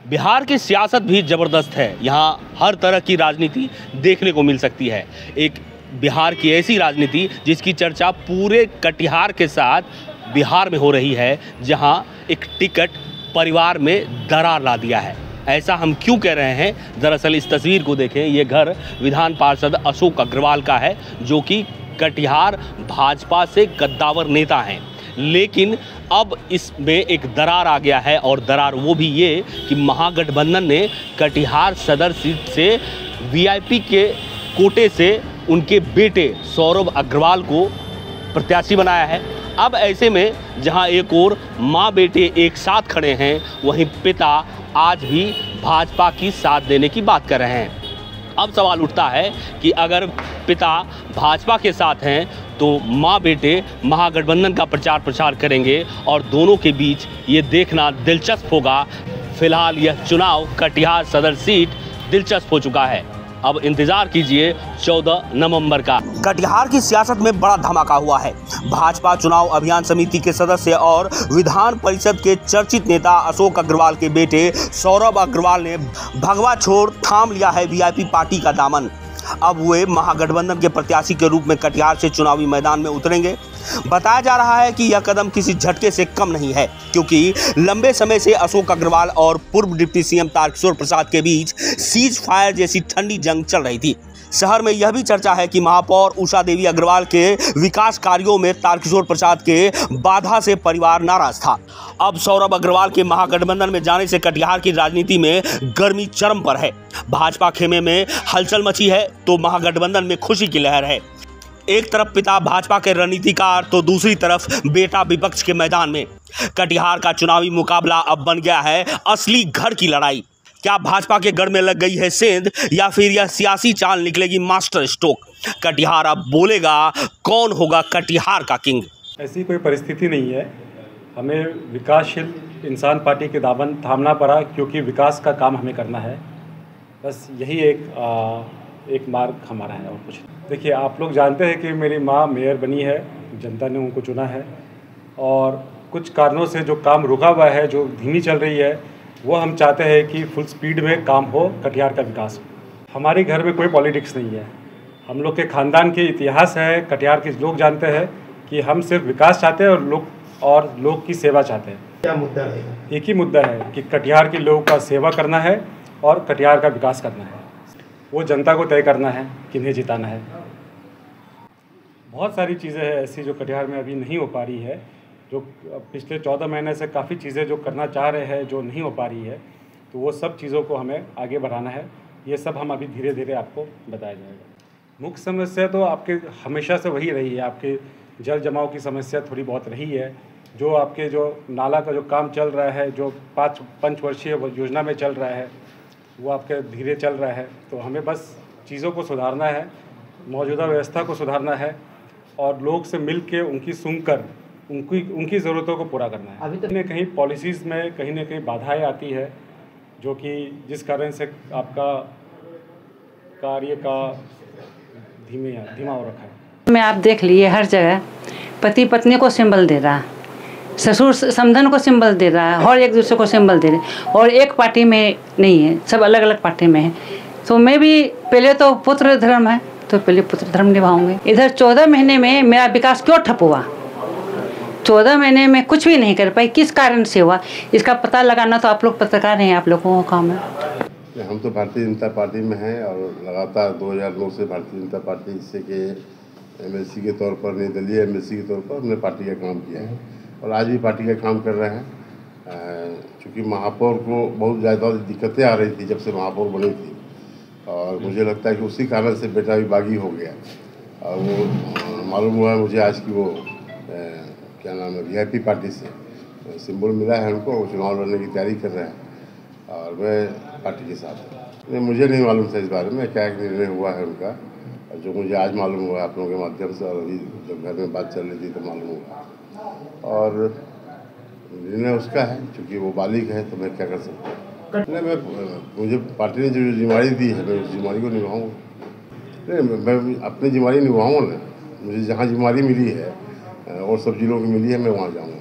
बिहार की सियासत भी ज़बरदस्त है। यहाँ हर तरह की राजनीति देखने को मिल सकती है। एक बिहार की ऐसी राजनीति जिसकी चर्चा पूरे कटिहार के साथ बिहार में हो रही है, जहाँ एक टिकट परिवार में दरार ला दिया है। ऐसा हम क्यों कह रहे हैं? दरअसल इस तस्वीर को देखें। ये घर विधान पार्षद अशोक अग्रवाल का है, जो कि कटिहार भाजपा से कद्दावर नेता हैं। लेकिन अब इसमें एक दरार आ गया है, और दरार वो भी ये कि महागठबंधन ने कटिहार सदर सीट से वीआईपी के कोटे से उनके बेटे सौरभ अग्रवाल को प्रत्याशी बनाया है। अब ऐसे में जहां एक ओर मां बेटे एक साथ खड़े हैं, वहीं पिता आज भी भाजपा की साथ देने की बात कर रहे हैं। अब सवाल उठता है कि अगर पिता भाजपा के साथ हैं तो मां बेटे महागठबंधन का प्रचार प्रसार करेंगे, और दोनों के बीच ये देखना दिलचस्प होगा। फिलहाल यह चुनाव कटिहार सदर सीट दिलचस्प हो चुका है। अब इंतजार कीजिए 14 नवंबर का। कटिहार की सियासत में बड़ा धमाका हुआ है। भाजपा चुनाव अभियान समिति के सदस्य और विधान परिषद के चर्चित नेता अशोक अग्रवाल के बेटे सौरभ अग्रवाल ने भगवा छोड़ थाम लिया है वीआईपी पार्टी का दामन। अब वे महागठबंधन के प्रत्याशी के रूप में कटिहार से चुनावी मैदान में उतरेंगे। बताया जा रहा है कि यह कदम किसी झटके से कम नहीं है, क्योंकि लंबे समय से अशोक अग्रवाल और पूर्व डिप्टी सीएम तारकिशोर प्रसाद के बीच सीज फायर जैसी ठंडी जंग चल रही थी। शहर में यह भी चर्चा है कि महापौर उषा देवी अग्रवाल के विकास कार्यों में तारकिशोर प्रसाद के बाधा से परिवार नाराज था। अब सौरभ अग्रवाल के महागठबंधन में जाने से कटिहार की राजनीति में गर्मी चरम पर है। भाजपा खेमे में हलचल मची है तो महागठबंधन में खुशी की लहर है। एक तरफ पिता भाजपा के रणनीतिकार तो दूसरी तरफ बेटा विपक्ष के मैदान में। कटिहार का चुनावी मुकाबला अब बन गया है असली घर की लड़ाई। क्या भाजपा के गढ़ में लग गई है सेंध, या फिर यह सियासी चाल निकलेगी मास्टर स्ट्रोक? कटिहार अब बोलेगा कौन होगा कटिहार का किंग। ऐसी कोई परिस्थिति नहीं है। हमें विकासशील इंसान पार्टी के दामन थामना पड़ा, क्योंकि विकास का काम हमें करना है। बस यही एक मार्ग हमारा है, और कुछ। देखिए, आप लोग जानते हैं कि मेरी माँ मेयर बनी है, जनता ने उनको चुना है, और कुछ कारणों से जो काम रुका हुआ है, जो धीमी चल रही है, वो हम चाहते हैं कि फुल स्पीड में काम हो, कटिहार का विकास हो। हमारे घर में कोई पॉलिटिक्स नहीं है। हम लोग के खानदान के इतिहास है, कटिहार के लोग जानते हैं कि हम सिर्फ विकास चाहते हैं और लोग की सेवा चाहते हैं। क्या मुद्दा है? एक ही मुद्दा है कि कटिहार के लोगों का सेवा करना है और कटिहार का विकास करना है। वो जनता को तय करना है किन्हें जिताना है। बहुत सारी चीज़ें हैं ऐसी जो कटिहार में अभी नहीं हो पा रही है, जो पिछले 14 महीने से काफ़ी चीज़ें जो करना चाह रहे हैं, जो नहीं हो पा रही है, तो वो सब चीज़ों को हमें आगे बढ़ाना है। ये सब हम अभी धीरे धीरे आपको बताया जाएगा। मुख्य समस्या तो आपके हमेशा से वही रही है। आपके जल जमाव की समस्या थोड़ी बहुत रही है। जो आपके जो नाला का जो काम चल रहा है, जो पंचवर्षीय योजना में चल रहा है, वो आपके धीरे चल रहा है। तो हमें बस चीज़ों को सुधारना है, मौजूदा व्यवस्था को सुधारना है, और लोग से मिल के उनकी सुनकर उनकी ज़रूरतों को पूरा करना है। अभी तक कहीं पॉलिसीज़ में कहीं ना कहीं बाधाएं आती है, जो कि जिस कारण से आपका कार्य का धीमा हो रखा है। में आप देख लिए हर जगह पति पत्नी को सिंबल दे रहा, ससुर समधन को सिंबल दे रहा है, और एक दूसरे को सिंबल दे रहे, और एक पार्टी में नहीं है, सब अलग अलग पार्टी में है। तो मैं भी पहले तो पुत्र धर्म है, तो पहले पुत्र धर्म निभाऊंगे। इधर 14 महीने में मेरा विकास क्यों ठप हुआ? 14 महीने में कुछ भी नहीं कर पाई, किस कारण से हुआ, इसका पता लगाना तो आप लोग पत्रकार हैं, आप लोगों का काम है। हम तो भारतीय जनता पार्टी में हैं, और लगातार 2009 से भारतीय जनता पार्टी इससे के एमएलसी के तौर पर, निर्दलीय एमएलसी के तौर पर हमने पार्टी का काम किया है, और आज भी पार्टी का काम कर रहे हैं। चूँकि महापौर को बहुत ज़्यादा दिक्कतें आ रही थी जब से महापौर बनी थी, और मुझे लगता है कि उसी कारण से बेटा भी बागी हो गया। और वो मालूम हुआ है मुझे आज कि वो क्या नाम है, वीआईपी पार्टी से सिंबल मिला है उनको, चुनाव लड़ने की तैयारी कर रहे हैं, और वह पार्टी के साथ है। मुझे नहीं मालूम था इस बारे में क्या निर्णय हुआ है उनका, और जो मुझे आज मालूम हुआ आप लोगों के माध्यम से, और अभी जब घर में बात चल रही थी तो मालूम हुआ। और निर्णय उसका है, चूँकि वो बालिग है, तो मैं क्या कर सकता हूँ। मुझे पार्टी ने जो जिम्मेदारी दी है, मैं उस जिम्मेदारी को निभाऊँगा। नहीं, मैं अपनी जिम्मेदारी निभाऊँगा ना। मुझे जहाँ जिम्मेदारी मिली है और सब जिलों की मिली है, मैं वहाँ जाऊँगा।